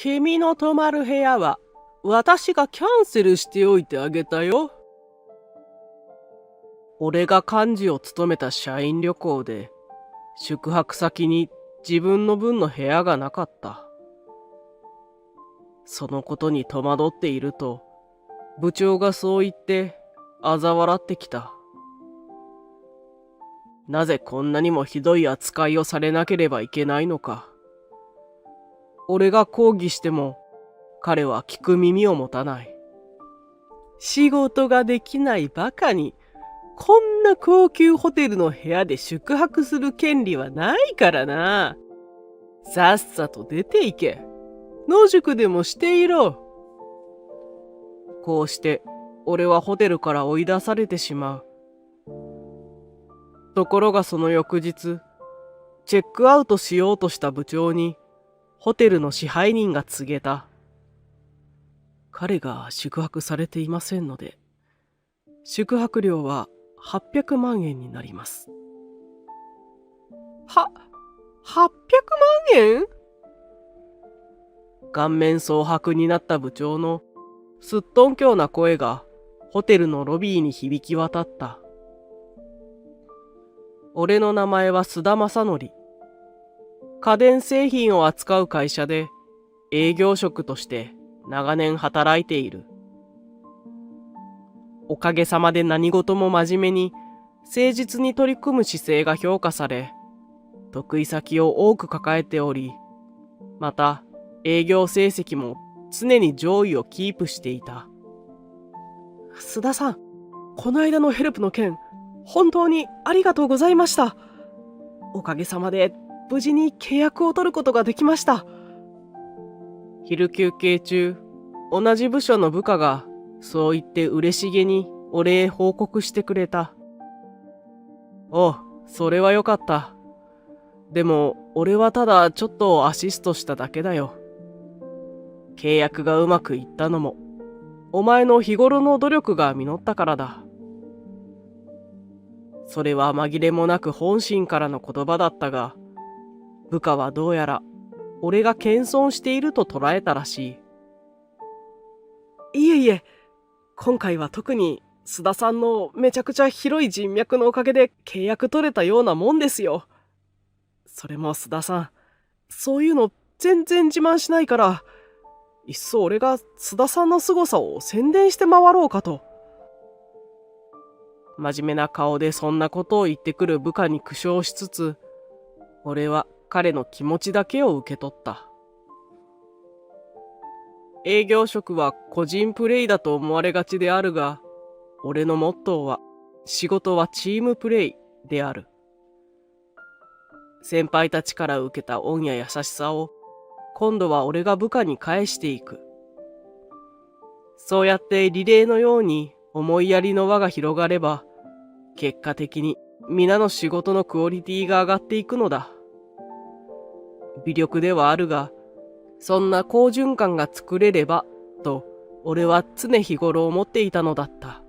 君の泊まる部屋は私がキャンセルしておいてあげたよ。俺が幹事を務めた社員旅行で宿泊先に自分の分の部屋がなかった。そのことに戸惑っていると部長がそう言って嘲笑ってきた。なぜこんなにもひどい扱いをされなければいけないのか。俺が抗議しても彼は聞く耳を持たない。仕事ができないバカにこんな高級ホテルの部屋で宿泊する権利はないからな。さっさと出て行け。野宿でもしていろ。こうして俺はホテルから追い出されてしまう。ところがその翌日、チェックアウトしようとした部長にホテルの支配人が告げた。彼が宿泊されていませんので、宿泊料は800万円になります。800万円？顔面蒼白になった部長のすっとんきょうな声がホテルのロビーに響き渡った。俺の名前は須田正則。家電製品を扱う会社で営業職として長年働いている。おかげさまで何事も真面目に誠実に取り組む姿勢が評価され、得意先を多く抱えており、また営業成績も常に上位をキープしていた。須田さん、この間のヘルプの件、本当にありがとうございました。おかげさまで無事に契約を取ることができました。昼休憩中、同じ部署の部下がそう言って嬉しげにお礼報告してくれた。おう、それはよかった。でも俺はただちょっとアシストしただけだよ。契約がうまくいったのもお前の日頃の努力が実ったからだ。それは紛れもなく本心からの言葉だったが、部下はどうやら俺が謙遜していると捉えたらしい。いえいえ、今回は特に須田さんのめちゃくちゃ広い人脈のおかげで契約取れたようなもんですよ。それも須田さん、そういうの全然自慢しないから、いっそ俺が須田さんの凄さを宣伝して回ろうかと。真面目な顔でそんなことを言ってくる部下に苦笑しつつ、俺は彼の気持ちだけを受け取った。営業職は個人プレイだと思われがちであるが、俺のモットーは仕事はチームプレイである。先輩たちから受けた恩や優しさを今度は俺が部下に返していく。そうやってリレーのように思いやりの輪が広がれば、結果的に皆の仕事のクオリティが上がっていくのだ。微力ではあるが、そんな好循環が作れればと俺は常日頃思っていたのだった。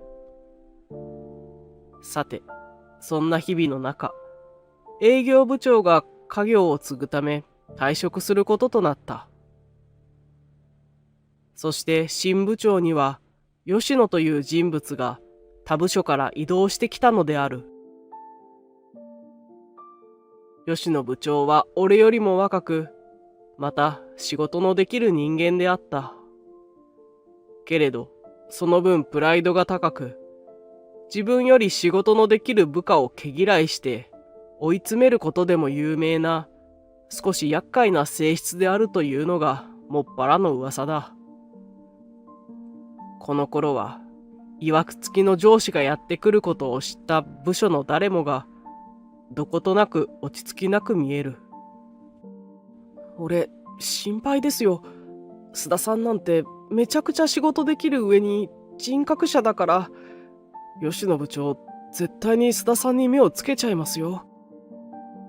さて、そんな日々の中、営業部長が家業を継ぐため退職することとなった。そして新部長には吉野という人物が他部署から異動してきたのである。吉野部長は俺よりも若く、また仕事のできる人間であった。けれど、その分プライドが高く、自分より仕事のできる部下を毛嫌いして追い詰めることでも有名な、少し厄介な性質であるというのがもっぱらの噂だ。この頃は、いわくつきの上司がやってくることを知った部署の誰もが、どことなく落ち着きなく見える。俺、心配ですよ。須田さんなんてめちゃくちゃ仕事できる上に人格者だから、吉野部長、絶対に須田さんに目をつけちゃいますよ。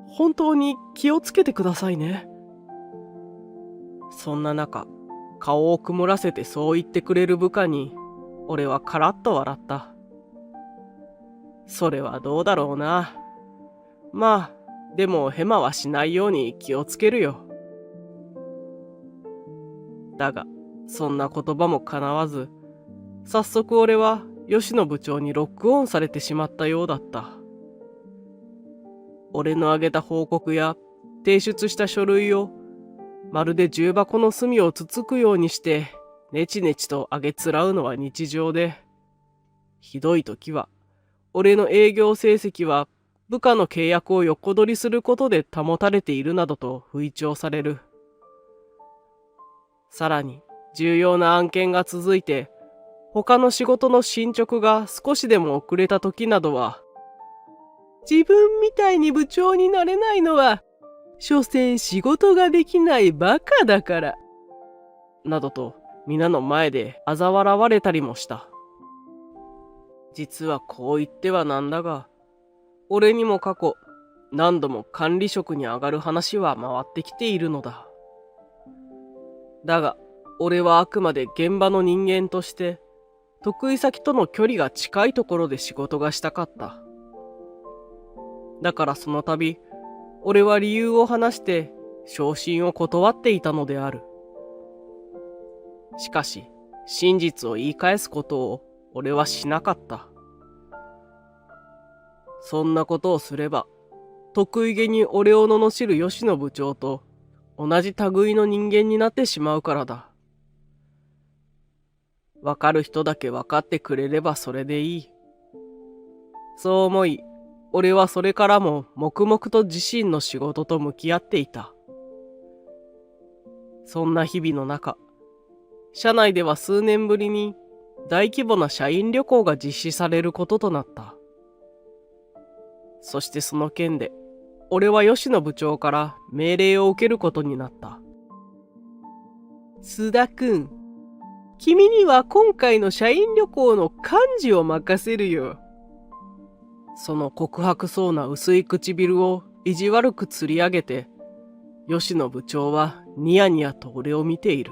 本当に気をつけてくださいね。そんな中、顔を曇らせてそう言ってくれる部下に、俺はカラッと笑った。それはどうだろうな。まあ、でもヘマはしないように気をつけるよ。だが、そんな言葉も叶わず、早速俺は吉野部長にロックオンされてしまったようだった。俺の挙げた報告や提出した書類をまるで重箱の隅をつつくようにしてネチネチとあげつらうのは日常で、ひどい時は俺の営業成績は部下の契約を横取りすることで保たれているなどと吹聴される。さらに重要な案件が続いて他の仕事の進捗が少しでも遅れた時などは、自分みたいに部長になれないのは所詮仕事ができないバカだからなどと皆の前で嘲笑われたりもした。実はこう言ってはなんだが、俺にも過去何度も管理職に上がる話は回ってきているのだ。だが俺はあくまで現場の人間として得意先との距離が近いところで仕事がしたかった。だからその度俺は理由を話して昇進を断っていたのである。しかし真実を言い返すことを俺はしなかった。そんなことをすれば得意げに俺を罵る吉野部長と同じ類の人間になってしまうからだ。わかる人だけわかってくれればそれでいい。そう思い、俺はそれからも黙々と自身の仕事と向き合っていた。そんな日々の中、社内では数年ぶりに大規模な社員旅行が実施されることとなった。そしてその件で、俺は吉野部長から命令を受けることになった。須田くん、君には今回の社員旅行の幹事を任せるよ。その告白そうな薄い唇を意地悪くつり上げて、吉野部長はニヤニヤと俺を見ている。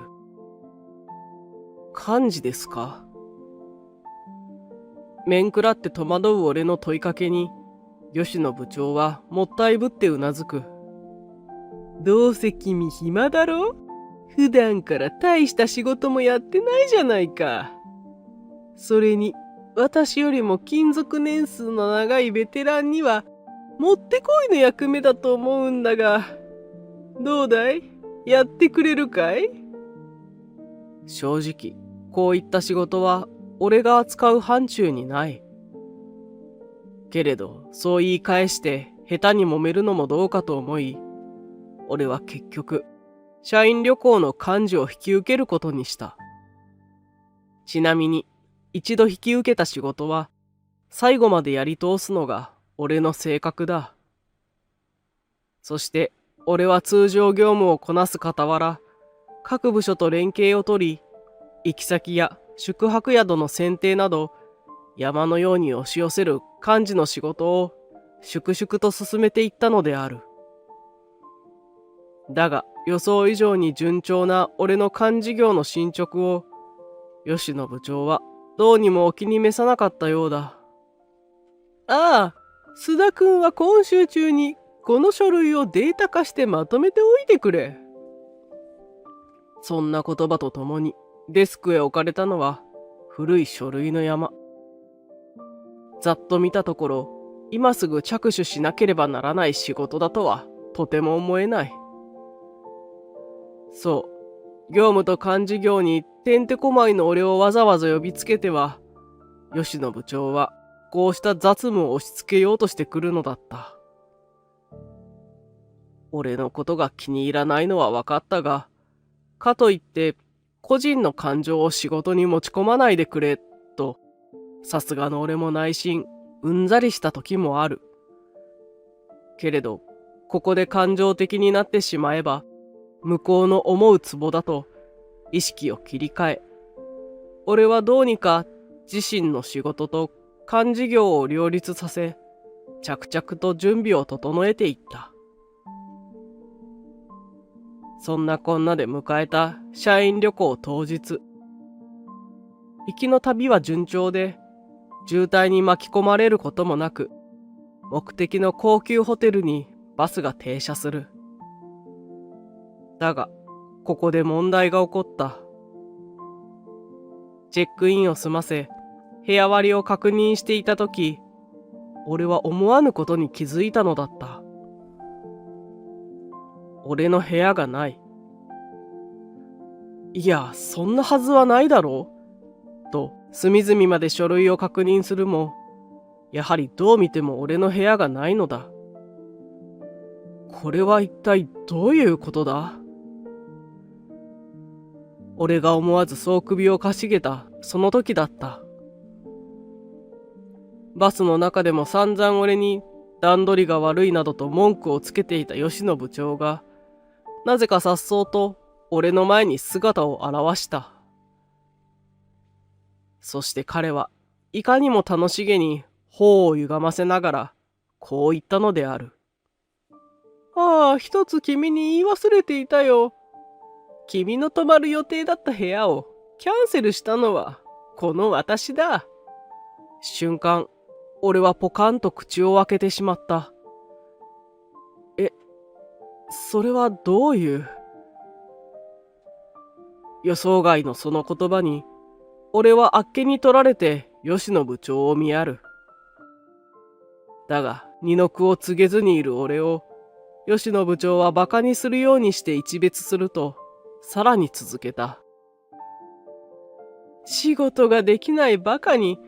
幹事ですか？面食らって戸惑う俺の問いかけに、吉野部長はもったいぶってうなずく。どうせ君暇だろ？普段から大した仕事もやってないじゃないか。それに私よりも勤続年数の長いベテランにはもってこいの役目だと思うんだが、どうだい？やってくれるかい？正直こういった仕事は俺が扱う範疇にない。けれどそう言い返して下手に揉めるのもどうかと思い、俺は結局社員旅行の幹事を引き受けることにした。ちなみに一度引き受けた仕事は最後までやり通すのが俺の性格だ。そして俺は通常業務をこなす傍ら、各部署と連携を取り、行き先や宿泊宿の選定など山のように押し寄せる幹事の仕事を粛々と進めていったのである。だが予想以上に順調な俺の幹事業の進捗を吉野部長はどうにもお気に召さなかったようだ。ああ、須田くんは今週中にこの書類をデータ化してまとめておいてくれ。そんな言葉とともにデスクへ置かれたのは古い書類の山。ざっと見たところ、今すぐ着手しなければならない仕事だとはとても思えない。そう、業務と幹事業にてんてこまいの俺をわざわざ呼びつけては、吉野部長はこうした雑務を押し付けようとしてくるのだった。俺のことが気に入らないのは分かったが、かといって個人の感情を仕事に持ち込まないでくれと、さすがの俺も内心うんざりした時もある。けれどここで感情的になってしまえば向こうの思うツボだと意識を切り替え、俺はどうにか自身の仕事と幹事業を両立させ、着々と準備を整えていった。そんなこんなで迎えた社員旅行当日。行きの旅は順調で、渋滞に巻き込まれることもなく、目的の高級ホテルにバスが停車する。だが、ここで問題が起こった。チェックインを済ませ、部屋割りを確認していたとき、俺は思わぬことに気づいたのだった。俺の部屋がない。いや、そんなはずはないだろうと、隅々まで書類を確認するも、やはりどう見ても俺の部屋がないのだ。これは一体どういうことだ？俺が思わずそう首をかしげたその時だった。バスの中でも散々俺に段取りが悪いなどと文句をつけていた吉野部長が、なぜか颯爽と俺の前に姿を現した。そして彼はいかにも楽しげに頬を歪ませながらこう言ったのである。ああ、一つ君に言い忘れていたよ。君の泊まる予定だった部屋をキャンセルしたのはこの私だ。瞬間、俺はポカンと口を開けてしまった。それはどういう？予想外のその言葉に、俺はあっけに取られて吉野部長を見やる。だが、二の句を告げずにいる俺を、吉野部長は馬鹿にするようにして一別すると、さらに続けた。仕事ができない馬鹿に、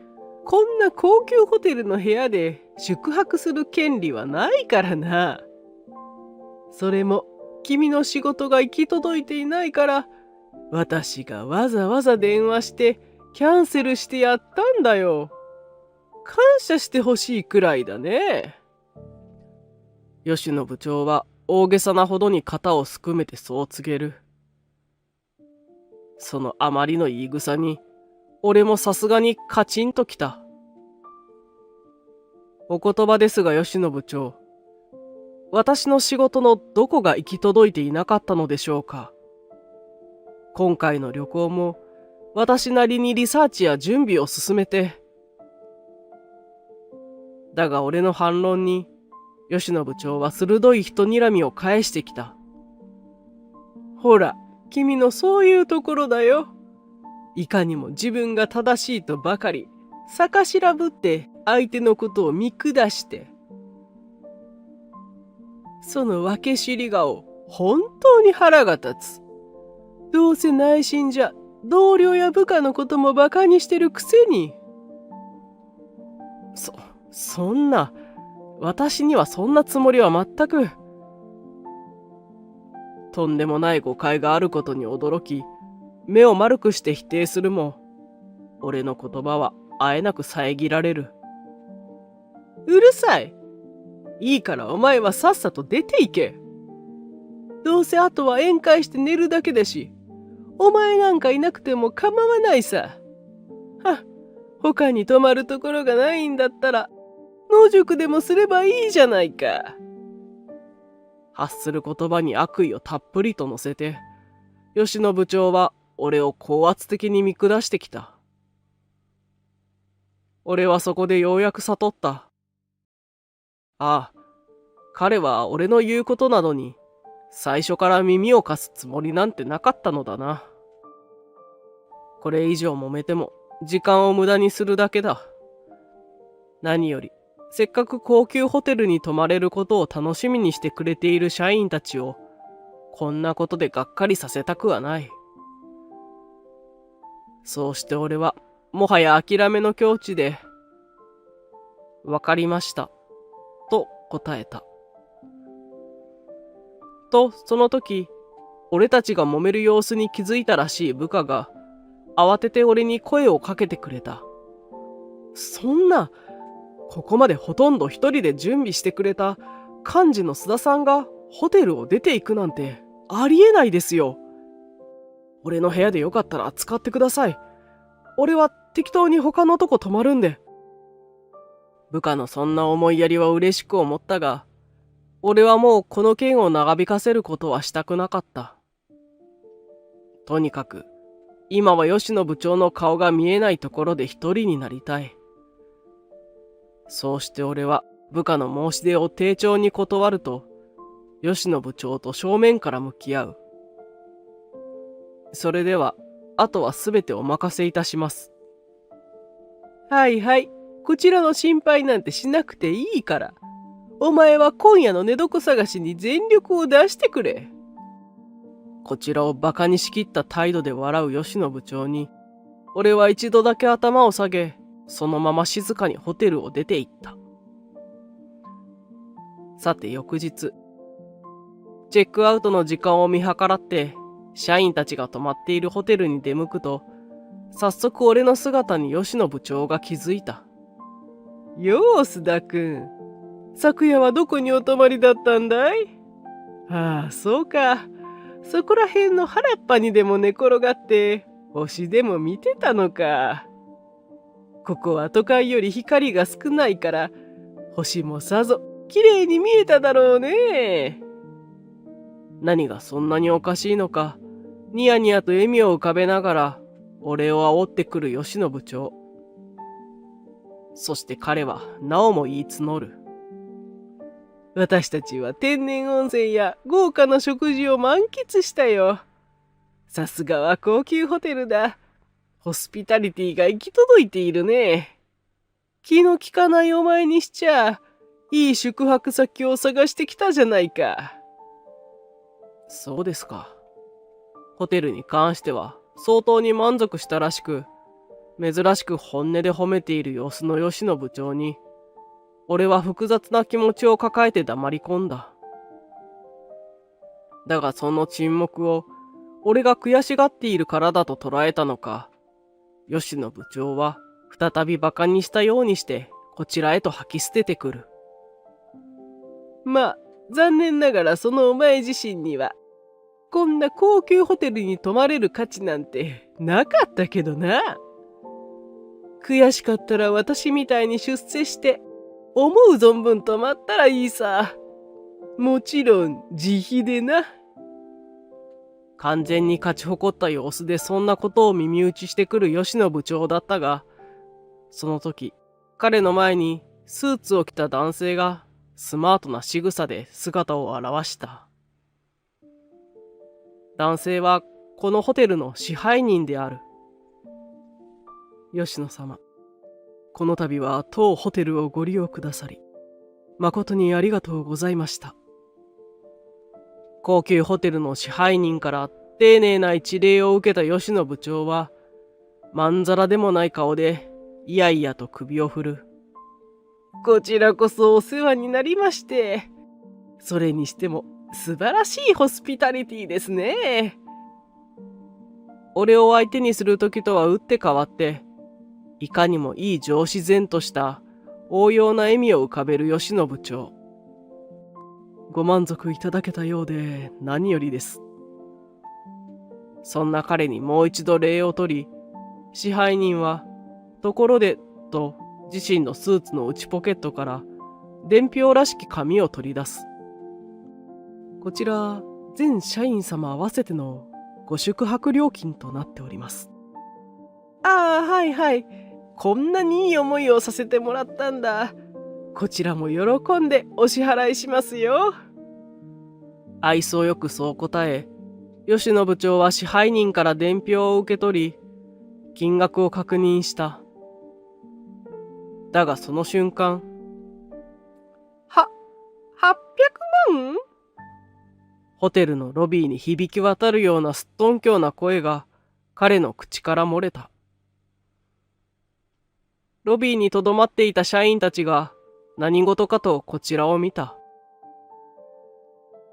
こんな高級ホテルの部屋で宿泊する権利はないからな。それも君の仕事が行き届いていないから、私がわざわざ電話してキャンセルしてやったんだよ。感謝してほしいくらいだね。吉野部長は大げさなほどに肩をすくめてそう告げる。そのあまりの言い草に、俺もさすがにカチンときた。お言葉ですが吉野部長、私の仕事のどこが行き届いていなかったのでしょうか。今回の旅行も私なりにリサーチや準備を進めて。だが俺の反論に吉野部長は鋭い人睨みを返してきた。ほら、君のそういうところだよ。いかにも自分が正しいとばかり逆しらぶって相手のことを見下して。その分け知り顔、本当に腹が立つ。どうせ内心じゃ同僚や部下のこともバカにしてるくせに。そんな、私にはそんなつもりは全く。とんでもない誤解があることに驚き、目を丸くして否定するも、俺の言葉はあえなく遮られる。うるさい。いいからお前はさっさと出て行け。どうせあとは宴会して寝るだけだし、お前なんかいなくても構わないさ。他に泊まるところがないんだったら、野宿でもすればいいじゃないか。発する言葉に悪意をたっぷりと乗せて、吉野部長は俺を高圧的に見下してきた。俺はそこでようやく悟った。ああ、彼は俺の言うことなどに最初から耳を貸すつもりなんてなかったのだな。これ以上揉めても時間を無駄にするだけだ。何よりせっかく高級ホテルに泊まれることを楽しみにしてくれている社員たちをこんなことでがっかりさせたくはない。そうして俺はもはや諦めの境地で、わかりましたと答えた。とその時、俺たちが揉める様子に気づいたらしい部下が慌てて俺に声をかけてくれた。そんな、ここまでほとんど一人で準備してくれた幹事の須田さんがホテルを出ていくなんてありえないですよ。俺の部屋でよかったら使ってください。俺は適当に他のとこ泊まるんで。部下のそんな思いやりは嬉しく思ったが、俺はもうこの件を長引かせることはしたくなかった。とにかく、今は吉野部長の顔が見えないところで一人になりたい。そうして俺は部下の申し出を丁重に断ると、吉野部長と正面から向き合う。それでは、あとはすべてお任せいたします。はいはい、こちらの心配なんてしなくていいから。お前は今夜の寝床探しに全力を出してくれ。こちらをバカにしきった態度で笑う吉野部長に、俺は一度だけ頭を下げ、そのまま静かにホテルを出て行った。さて翌日、チェックアウトの時間を見計らって、社員たちが泊まっているホテルに出向くと、早速俺の姿に吉野部長が気づいた。よう須田くん、昨夜はどこにお泊まりだったんだい？ああ、そうか。そこら辺の原っぱにでも寝転がって、星でも見てたのか。ここは都会より光が少ないから、星もさぞ綺麗に見えただろうね。何がそんなにおかしいのか、ニヤニヤと笑みを浮かべながら、俺を煽ってくる吉野部長。そして彼はなおも言い募る。私たちは天然温泉や豪華な食事を満喫したよ。さすがは高級ホテルだ。ホスピタリティが行き届いているね。気の利かないお前にしちゃ、いい宿泊先を探してきたじゃないか。そうですか。ホテルに関しては相当に満足したらしく、珍しく本音で褒めている様子の吉野部長に、俺は複雑な気持ちを抱えて黙り込んだ。だがその沈黙を俺が悔しがっているからだと捉えたのか、吉野部長は再び馬鹿にしたようにしてこちらへと吐き捨ててくる。まあ、残念ながらそのお前自身には、こんな高級ホテルに泊まれる価値なんてなかったけどな。悔しかったら私みたいに出世して、思う存分泊まったらいいさ。もちろん自費でな。完全に勝ち誇った様子でそんなことを耳打ちしてくる吉野部長だったが、その時、彼の前にスーツを着た男性がスマートな仕草で姿を現した。男性はこのホテルの支配人である。吉野様、この度は当ホテルをご利用くださり、誠にありがとうございました。高級ホテルの支配人から丁寧な一礼を受けた吉野部長は、まんざらでもない顔で、いやいやと首を振る。こちらこそお世話になりまして。それにしても素晴らしいホスピタリティですね。俺を相手にする時とは打って変わって、いかにもいい上自然とした応用な笑みを浮かべる吉野部長。ご満足いただけたようで何よりです。そんな彼にもう一度礼を取り、支配人は、ところで、と自身のスーツの内ポケットから伝票らしき紙を取り出す。こちら、全社員様合わせてのご宿泊料金となっております。ああ、はいはい。こんなにいい思いをさせてもらったんだ。こちらも喜んでお支払いしますよ。愛想よくそう答え、吉野部長は支配人から伝票を受け取り、金額を確認した。だがその瞬間、800万？ホテルのロビーに響き渡るようなすっとんきょうな声が彼の口から漏れた。ロビーにとどまっていた社員たちが何事かとこちらを見た。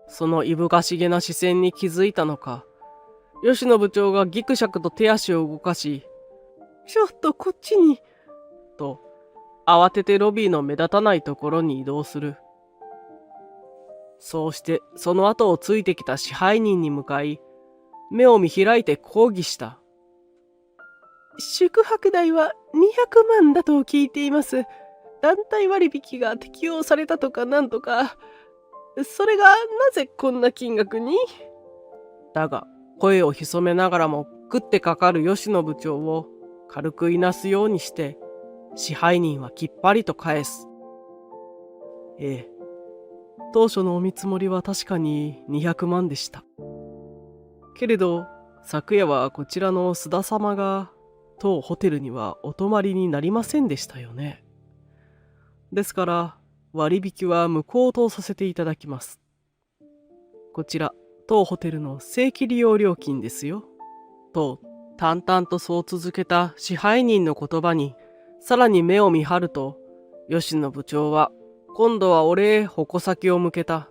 そのいぶかしげな視線に気づいたのか、吉野部長がギクシャクと手足を動かし、ちょっとこっちに、と慌ててロビーの目立たないところに移動する。そうしてその後をついてきた支配人に向かい、目を見開いて抗議した。宿泊代は200万だと聞いています。団体割引が適用されたとかなんとか。それがなぜこんな金額に？だが声を潜めながらも食ってかかる吉野部長を軽くいなすようにして支配人はきっぱりと返す。ええ、当初のお見積もりは確かに200万でした。けれど昨夜はこちらの須田様が当ホテルにはお泊まりになりませんでしたよね。ですから割引は無効とさせていただきます。こちら当ホテルの正規利用料金ですよ。と淡々とそう続けた支配人の言葉にさらに目を見張ると、吉野部長は今度は俺へ矛先を向けた。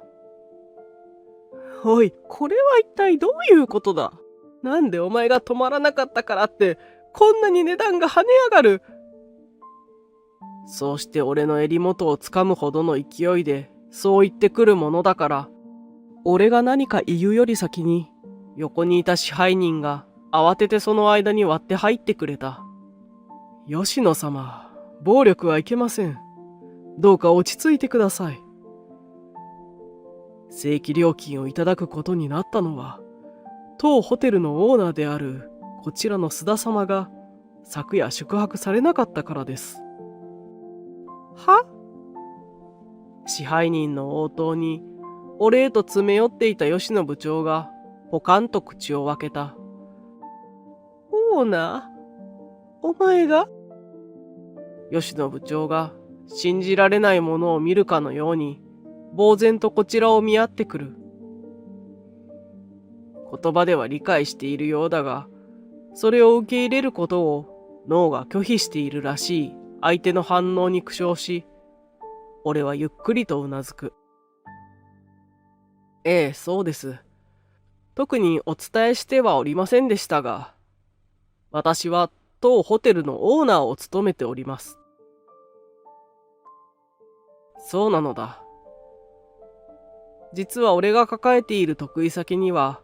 おい、これは一体どういうことだ。なんでお前が止まらなかったからってこんなに値段が跳ね上がる。そうして俺の襟元をつかむほどの勢いでそう言ってくるものだから、俺が何か言うより先に横にいた支配人が慌ててその間に割って入ってくれた。吉野様、暴力はいけません。どうか落ち着いてください。正規料金をいただくことになったのは、当ホテルのオーナーであるこちらの須田様が昨夜宿泊されなかったからです。は？支配人の応答に俺へと詰め寄っていた吉野部長がポカンと口を開けた。オーナー？お前が？吉野部長が信じられないものを見るかのように呆然とこちらを見合ってくる。言葉では理解しているようだが、それを受け入れることを脳が拒否しているらしい相手の反応に苦笑し、俺はゆっくりとうなずく。ええ、そうです。特にお伝えしてはおりませんでしたが、私は当ホテルのオーナーを務めております。そうなのだ。実は俺が抱えている得意先には、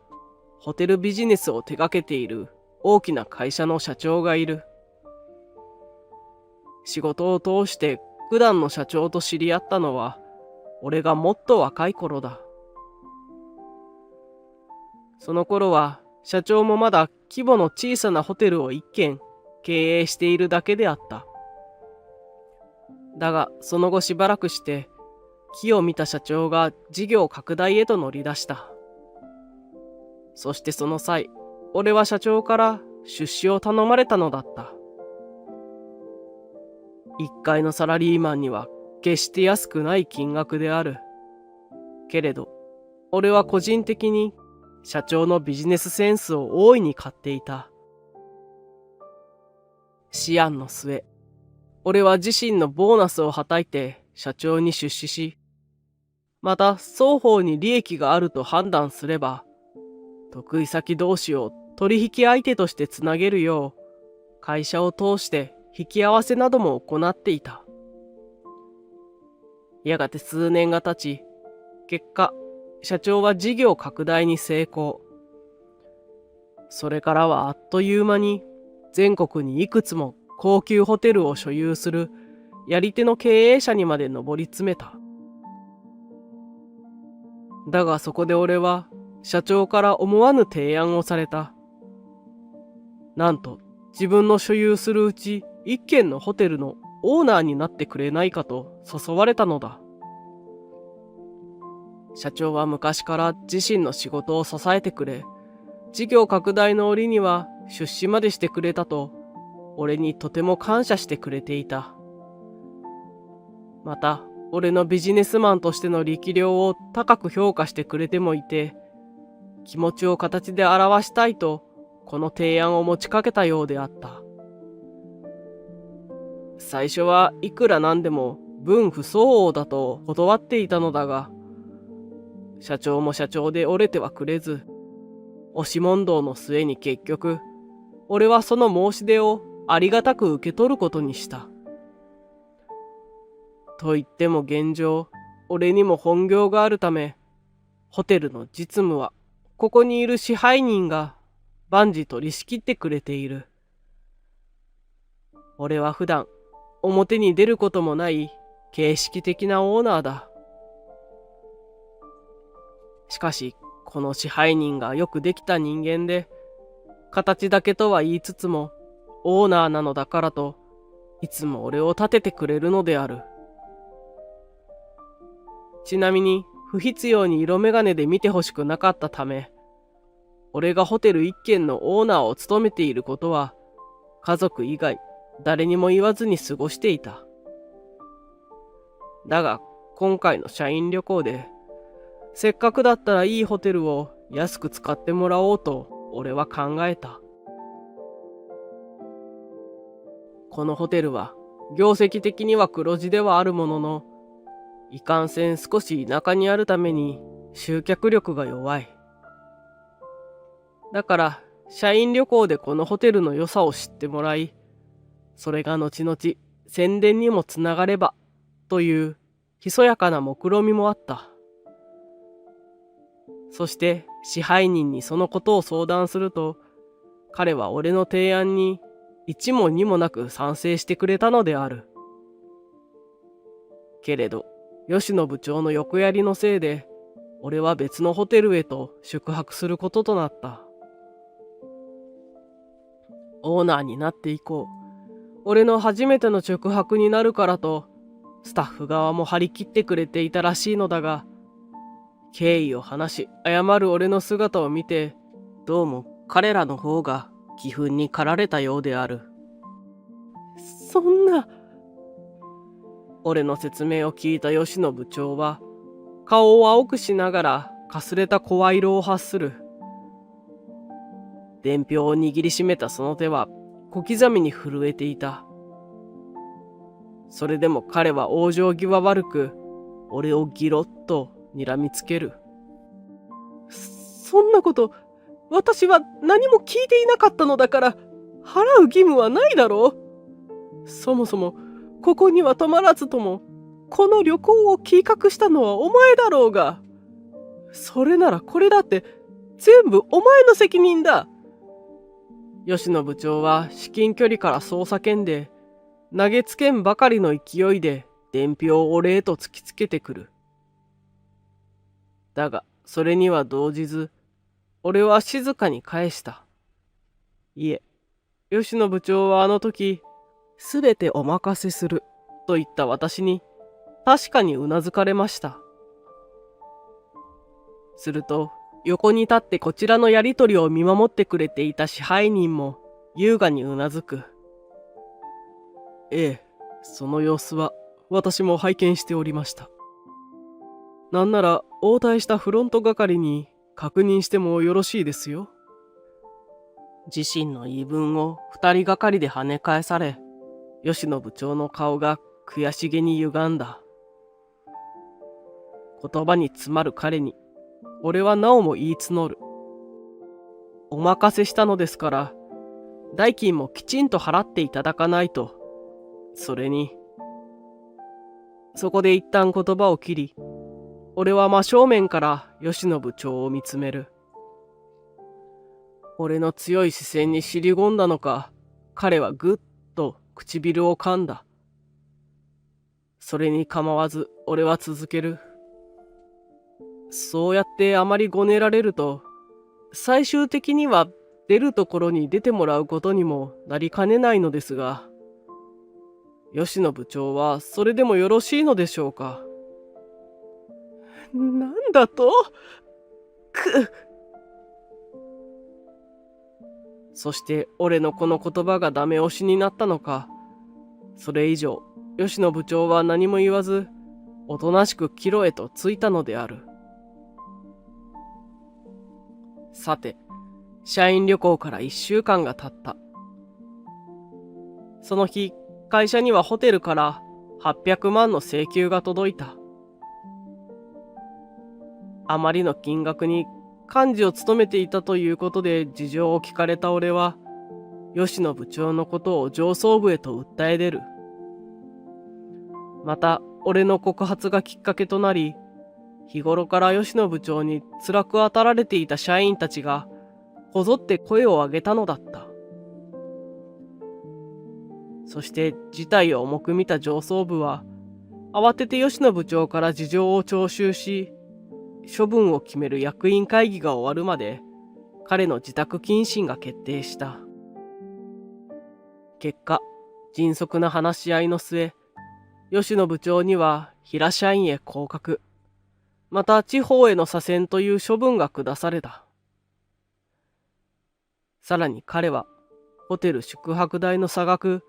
ホテルビジネスを手掛けている大きな会社の社長がいる。仕事を通して普段の社長と知り合ったのは、俺がもっと若い頃だ。その頃は社長もまだ規模の小さなホテルを一軒経営しているだけであった。だがその後しばらくして機を見た社長が事業拡大へと乗り出した。そしてその際、俺は社長から出資を頼まれたのだった。一階のサラリーマンには決して安くない金額である。けれど、俺は個人的に社長のビジネスセンスを大いに買っていた。思案の末、俺は自身のボーナスをはたいて社長に出資し、また双方に利益があると判断すれば、得意先同士を取引相手としてつなげるよう、会社を通して引き合わせなども行っていた。やがて数年が経ち、結果、社長は事業拡大に成功。それからはあっという間に全国にいくつも高級ホテルを所有するやり手の経営者にまで上り詰めた。だがそこで俺は社長から思わぬ提案をされた。なんと自分の所有するうち一軒のホテルのオーナーになってくれないかと誘われたのだ。社長は昔から自身の仕事を支えてくれ、事業拡大の折には出資までしてくれたと、俺にとても感謝してくれていた。また、俺のビジネスマンとしての力量を高く評価してくれてもいて、気持ちを形で表したいと、この提案を持ちかけたようであった。最初はいくらなんでも分不相応だと断っていたのだが、社長も社長で折れてはくれず、押し問答の末に結局、俺はその申し出をありがたく受け取ることにした。と言っても現状、俺にも本業があるため、ホテルの実務はここにいる支配人が万事取り仕切ってくれている。俺は普段表に出ることもない形式的なオーナーだ。しかしこの支配人がよくできた人間で、形だけとは言いつつもオーナーなのだからといつも俺を立ててくれるのである。ちなみに不必要に色眼鏡で見てほしくなかったため、俺がホテル一軒のオーナーを務めていることは、家族以外誰にも言わずに過ごしていた。だが今回の社員旅行で、せっかくだったらいいホテルを安く使ってもらおうと俺は考えた。このホテルは業績的には黒字ではあるものの、いかんせん少し田舎にあるために集客力が弱い。だから社員旅行でこのホテルの良さを知ってもらい、それが後々宣伝にもつながればというひそやかな目論みもあった。そして支配人にそのことを相談すると、彼は俺の提案に一も二もなく賛成してくれたのである。けれど吉野部長の横やりのせいで、俺は別のホテルへと宿泊することとなった。オーナーになって以降、俺の初めての宿泊になるからとスタッフ側も張り切ってくれていたらしいのだが、経緯を話し謝る俺の姿を見て、どうも彼らの方が気憤に駆られたようである。そんな。俺の説明を聞いた吉野部長は顔を青くしながらかすれた声色を発する。伝票を握りしめたその手は小刻みに震えていた。それでも彼は往生際悪く俺をギロッと睨みつける。そんなこと私は何も聞いていなかったのだから、払う義務はないだろう。そもそもここには泊まらずともこの旅行を計画したのはお前だろうが、それならこれだって全部お前の責任だ。吉野部長は至近距離からそう叫んで、投げつけんばかりの勢いで伝票を俺へと突きつけてくる。だがそれには動じず、俺は静かに返した。いえ、吉野部長はあの時、すべてお任せすると言った私に確かにうなずかれました。すると横に立ってこちらのやりとりを見守ってくれていた支配人も優雅にうなずく。ええ、その様子は私も拝見しておりました。なんなら応対したフロント係に確認してもよろしいですよ。自身の言い分を二人がかりで跳ね返され、吉野部長の顔が悔しげに歪んだ。言葉に詰まる彼に俺はなおも言い募る。お任せしたのですから、代金もきちんと払っていただかないと。それに。そこで一旦言葉を切り、俺は真正面から吉野部長を見つめる。俺の強い視線に尻込んだのか、彼はぐっと唇を噛んだ。それに構わず俺は続ける。そうやってあまりごねられると、最終的には出るところに出てもらうことにもなりかねないのですが、吉野部長はそれでもよろしいのでしょうか。なんだと？そして俺のこの言葉がダメ押しになったのか、それ以上吉野部長は何も言わず、おとなしく帰路へと着いたのである。さて、社員旅行から1週間が経った。その日、会社にはホテルから800万の請求が届いた。あまりの金額に幹事を務めていたということで事情を聞かれた俺は、吉野部長のことを上層部へと訴え出る。また、俺の告発がきっかけとなり、日頃から吉野部長に辛く当たられていた社員たちがこぞって声を上げたのだった。そして事態を重く見た上層部は慌てて吉野部長から事情を聴取し、処分を決める役員会議が終わるまで彼の自宅謹慎が決定した。結果、迅速な話し合いの末、吉野部長には平社員へ降格、また地方への左遷という処分が下された。さらに彼はホテル宿泊代の差額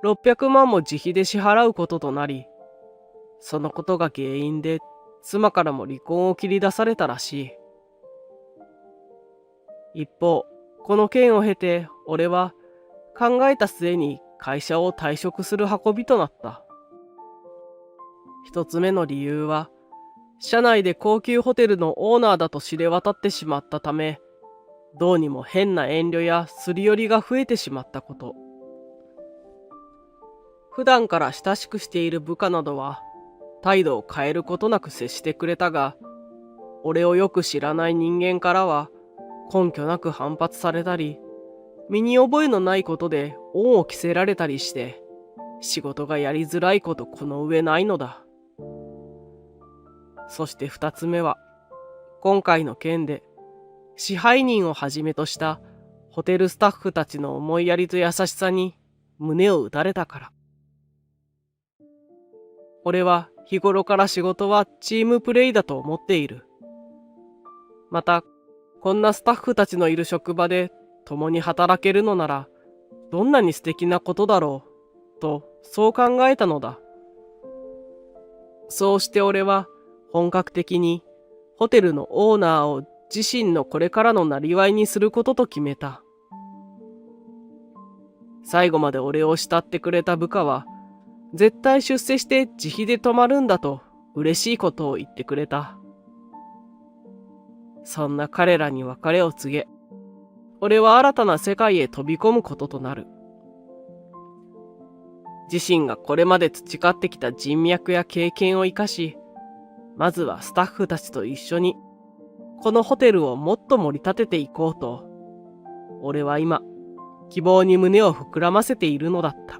600万も自費で支払うこととなり、そのことが原因で妻からも離婚を切り出されたらしい。一方、この件を経て俺は考えた末に会社を退職する運びとなった。一つ目の理由は、社内で高級ホテルのオーナーだと知れ渡ってしまったため、どうにも変な遠慮やすり寄りが増えてしまったこと。普段から親しくしている部下などは態度を変えることなく接してくれたが、俺をよく知らない人間からは根拠なく反発されたり、身に覚えのないことで恩を着せられたりして、仕事がやりづらいことこの上ないのだ。そして二つ目は、今回の件で支配人をはじめとしたホテルスタッフたちの思いやりと優しさに胸を打たれたから。俺は日頃から仕事はチームプレイだと思っている。また、こんなスタッフたちのいる職場で共に働けるのなら、どんなに素敵なことだろう、とそう考えたのだ。そうして俺は本格的にホテルのオーナーを自身のこれからのなりわいにすることと決めた。最後まで俺を慕ってくれた部下は、絶対出世して自費で泊まるんだと嬉しいことを言ってくれた。そんな彼らに別れを告げ、俺は新たな世界へ飛び込むこととなる。自身がこれまで培ってきた人脈や経験を生かし、まずはスタッフたちと一緒にこのホテルをもっと盛り立てていこうと、俺は今、希望に胸を膨らませているのだった。